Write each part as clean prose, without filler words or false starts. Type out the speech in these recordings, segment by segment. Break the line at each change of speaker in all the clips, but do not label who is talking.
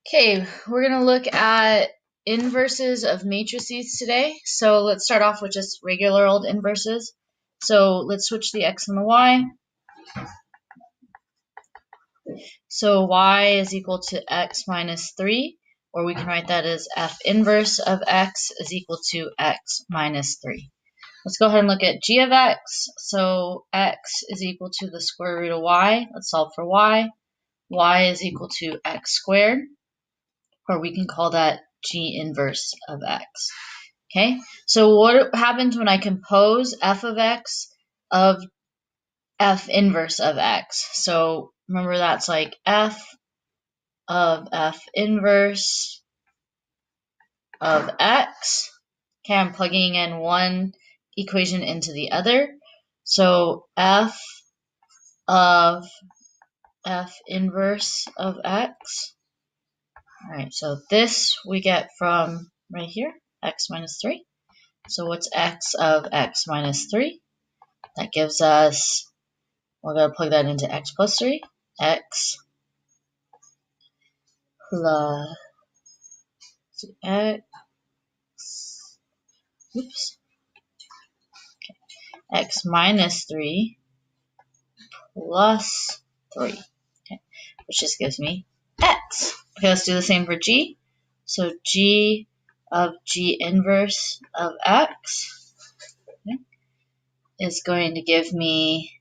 Okay, we're going to look at inverses of matrices today. So let's start off with just regular old inverses. So let's switch the x and the y. So y is equal to x minus 3, or we can write that as f inverse of x is equal to x minus 3. Let's go ahead and look at g of x. So x is equal to the square root of y. Let's solve for y. Y is equal to x squared, or we can call that g inverse of x. Okay, so what happens when I compose f of x of f inverse of x? So remember that's like f of f inverse of x. Okay, I'm plugging in one equation into the other. So f of f inverse of x. All right, so this we get from right here, x minus 3. So what's x of x minus 3? That gives us, we're going to plug that into x plus 3. X plus x, oops, x minus 3 plus 3, okay, which just gives me x. Okay, let's do the same for g. So g of g inverse of x, okay, is going to give me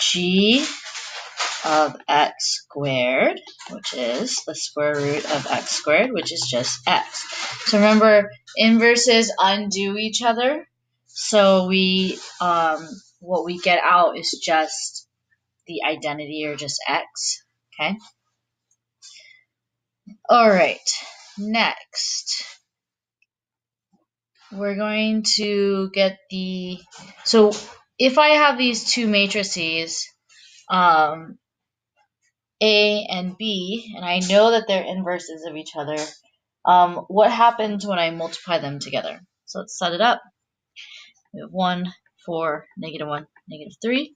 g of x squared, which is the square root of x squared, which is just x. So remember, inverses undo each other. So we, what we get out is just the identity, or just x. Okay. All right. Next, we're going to get the. So if I have these two matrices, A and B, and I know that they're inverses of each other, what happens when I multiply them together? So let's set it up. We have 1, 4, negative 1, negative 3,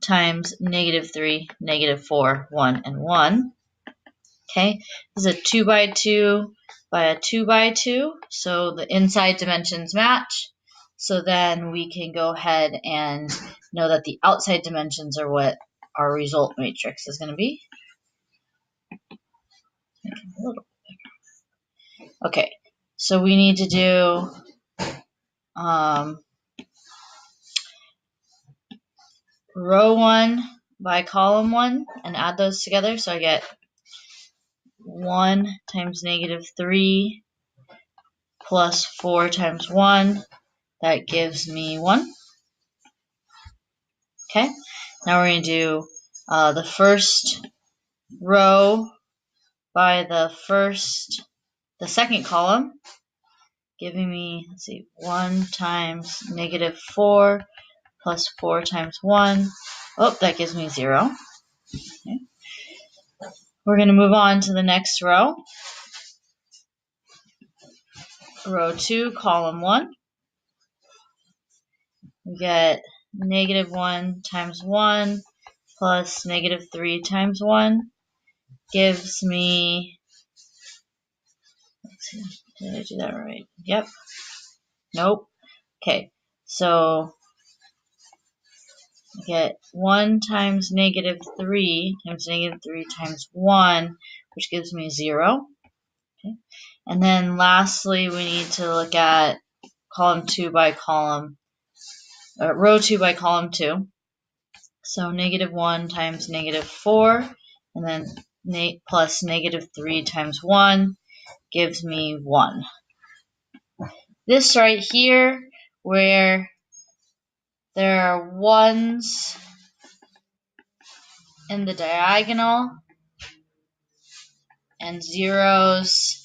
times negative 3, negative 4, 1, and 1. Okay, this is a 2 by 2 by a 2 by 2, so the inside dimensions match. So then we can go ahead and know that the outside dimensions are what our result matrix is going to be. Okay, so we need to do row 1 by column 1 and add those together. So I get 1 times negative 3 plus 4 times 1. That gives me 1. Okay, now we're going to do the first row by the second column, giving me, let's see, 1 times negative 4 plus 4 times 1. Oh, that gives me 0. Okay. We're going to move on to the next row. Row 2, column 1. We get negative 1 times 1 plus negative 3 times 1 gives me, let's see, did I do that right? Yep. Nope. Okay, so we get 1 times negative 3 times negative 3 times 1, which gives me 0. Okay. And then lastly, we need to look at column 2 by column, row 2 by column 2. So negative 1 times negative 4, and then plus negative 3 times 1 gives me 1. This right here, where there are 1s in the diagonal and 0s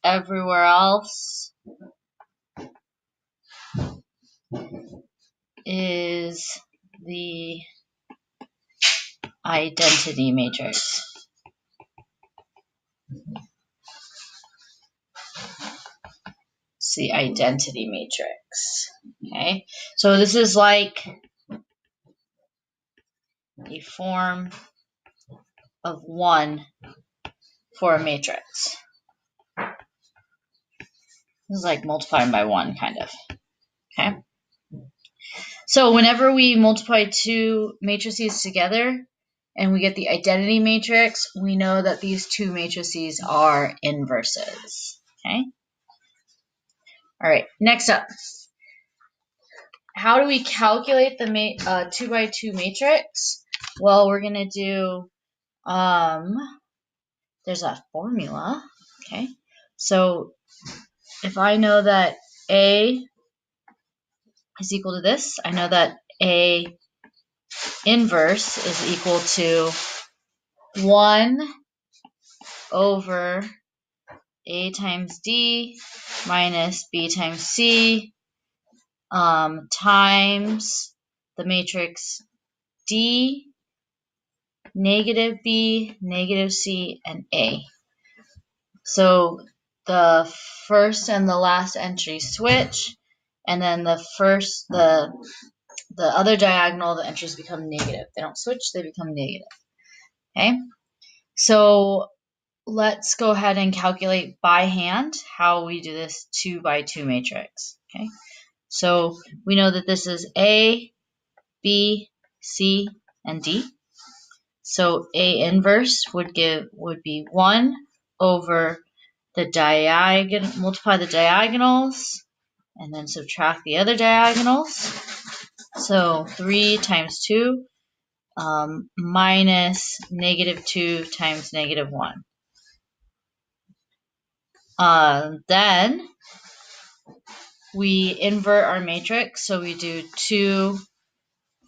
everywhere else, is the identity matrix. It's the identity matrix. Okay, so this is like a form of 1 for a matrix. This is like multiplying by 1, kind of. Okay. So whenever we multiply two matrices together and we get the identity matrix, we know that these two matrices are inverses. Okay. All right. Next up, how do we calculate the 2 by 2 matrix? Well, we're gonna do there's a formula. Okay. So if I know that A is equal to this, I know that A inverse is equal to 1 over A times D minus B times C times the matrix D, negative B, negative C, and A. So the first and the last entry switch, and then the other diagonal, the entries become negative. They don't switch, they become negative. Okay? So let's go ahead and calculate by hand how we do this 2 by 2 matrix. Okay? So we know that this is A, B, C, and D. So A inverse would be 1 over the diagonal, multiply the diagonals, and then subtract the other diagonals. So 3 times 2 minus negative 2 times negative 1. Then we invert our matrix, so we do 2,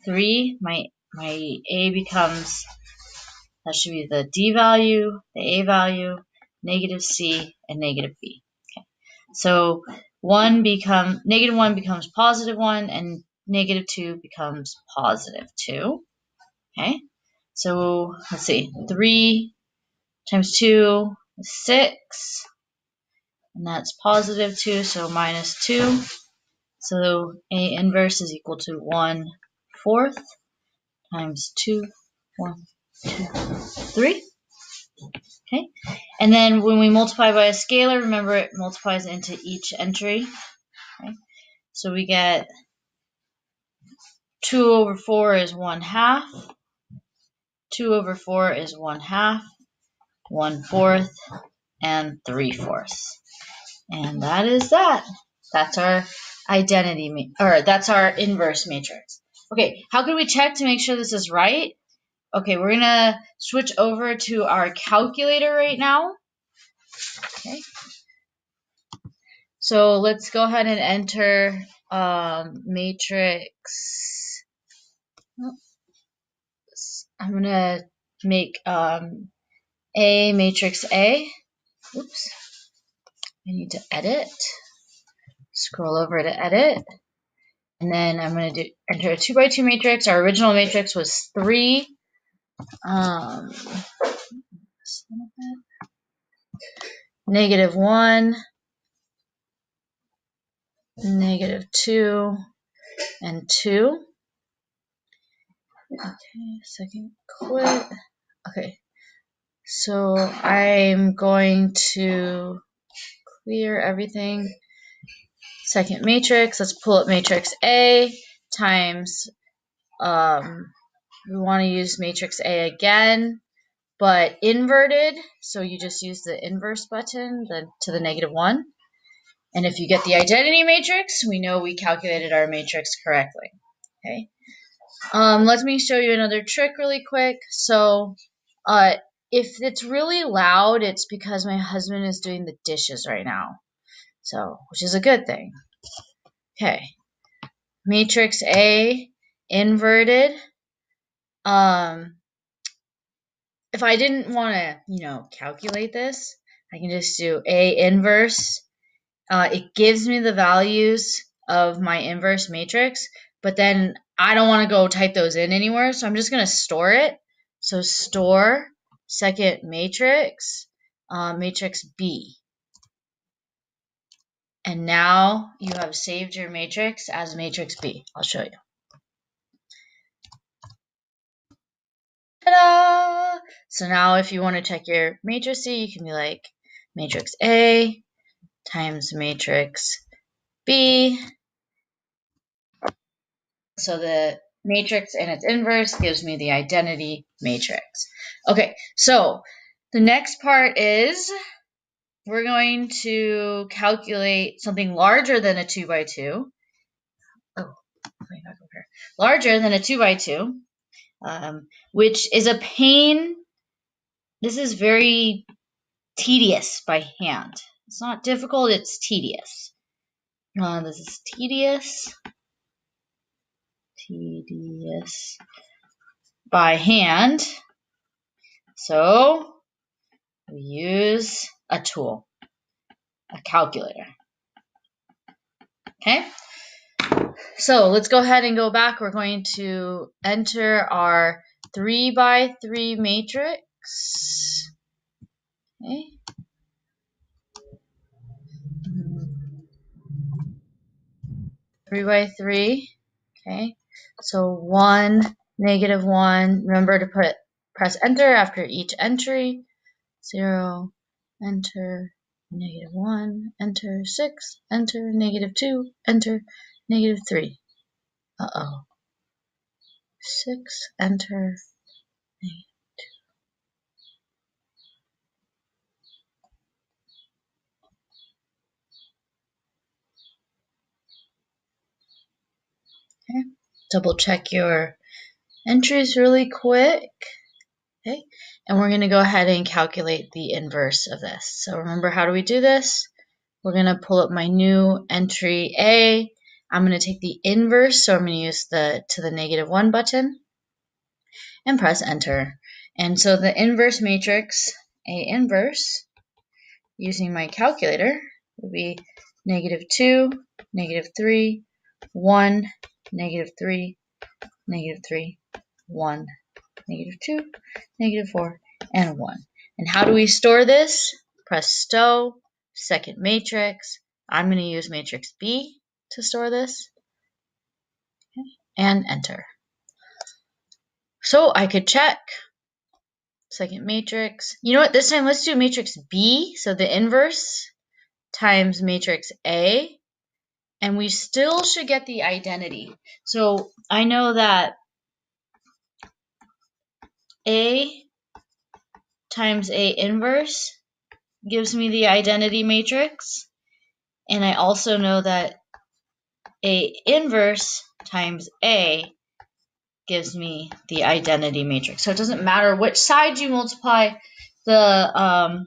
3. My A becomes, that should be the D value, the A value, negative C, and negative B. Okay. So negative 1 becomes positive 1, and negative 2 becomes positive 2. Okay. So let's see, 3 times 2 is 6, and that's positive 2, so minus 2. So A inverse is equal to 1/4 times 2, 1, 2, 3. Okay, and then when we multiply by a scalar, remember it multiplies into each entry. Okay, so we get 2 over 4 is 1/2. 2 over 4 is 1/2, 1/4, and 3/4. And that is that. That's our that's our inverse matrix. Okay, how can we check to make sure this is right? Okay, we're gonna switch over to our calculator right now. Okay. So let's go ahead and enter matrix. I'm gonna make A matrix A. Oops. I need to edit. Scroll over to edit. And then I'm going to enter a 2 by 2 matrix. Our original matrix was 3. Negative 1, negative 2, and 2. Okay, second quit. Okay, so I'm going to clear everything. Second matrix, let's pull up matrix A times, we want to use matrix A again, but inverted, so you just use the inverse button to the negative 1. And if you get the identity matrix, we know we calculated our matrix correctly. Okay. Let me show you another trick really quick. So if it's really loud, it's because my husband is doing the dishes right now. So, which is a good thing. Okay. Matrix A inverted. If I didn't want to, calculate this, I can just do A inverse. It gives me the values of my inverse matrix, but then I don't want to go type those in anywhere, so I'm just going to store it. So store second matrix, matrix B. And now you have saved your matrix as matrix B. I'll show you. So now if you want to check your matrix, you can be like matrix A times matrix B. So the matrix and its inverse gives me the identity matrix. Okay, so the next part is we're going to calculate something larger than a 2 by 2. Oh, back over here. Larger than a 2 by 2, which is a pain. This is very tedious by hand. It's not difficult, it's tedious. This is tedious by hand. So we use a tool, a calculator. Okay, so let's go ahead and go back. We're going to enter our 3 by 3 matrix. Okay. 3 by 3. Okay, so 1, -1. Remember to press enter after each entry. 0, enter, -1, enter, 6, enter, -2, enter, -3. Uh-oh. 6, enter, -2. Okay, double check your entries really quick. Okay, and we're going to go ahead and calculate the inverse of this. So remember, how do we do this? We're going to pull up my new entry A. I'm going to take the inverse, so I'm going to use the to the -1 button and press enter. And so the inverse matrix, A inverse, using my calculator, would be -2, -3, 1, -3, -3, 1, -2, -4, and 1. And how do we store this? Press stow, second matrix. I'm going to use matrix B to store this. Okay, and enter. So I could check second matrix. You know what? This time let's do matrix B, so the inverse times matrix A, and we still should get the identity. So I know that A times A inverse gives me the identity matrix, and I also know that A inverse times A gives me the identity matrix. So it doesn't matter which side you multiply the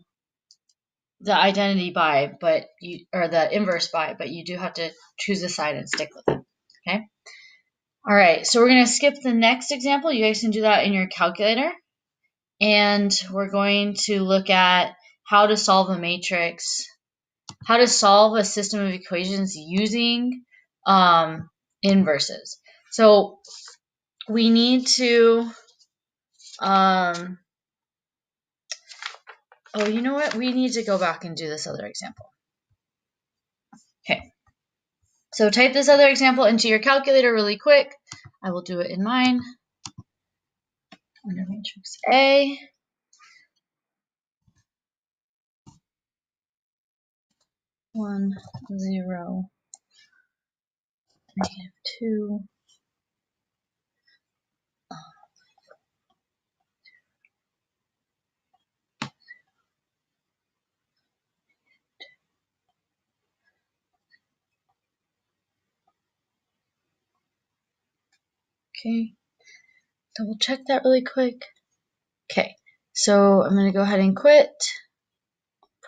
identity by, but or the inverse by, but you do have to choose a side and stick with it. Okay. All right. So we're going to skip the next example. You guys can do that in your calculator, and we're going to look at how to solve a matrix, how to solve a system of equations using inverses. So we need to, oh, you know what? We need to go back and do this other example. Okay. So type this other example into your calculator really quick. I will do it in mine. Under matrix A. 1, 0, -2. Okay, double check that really quick. Okay, so I'm going to go ahead and quit,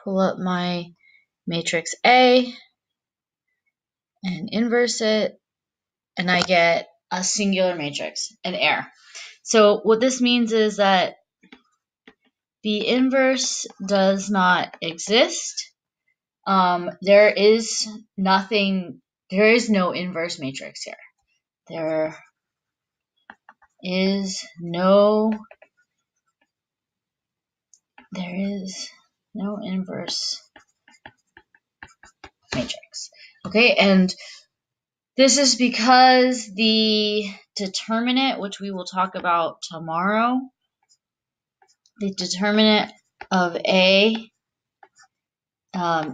pull up my matrix A, and inverse it, and I get a singular matrix, an error. So what this means is that the inverse does not exist. There is no inverse matrix here. There is no inverse matrix. Okay, and this is because the determinant, which we will talk about tomorrow, the determinant of A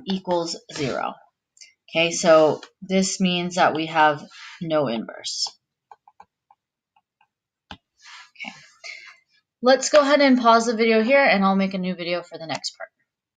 equals 0. Okay, so this means that we have no inverse. Okay. Let's go ahead and pause the video here, and I'll make a new video for the next part.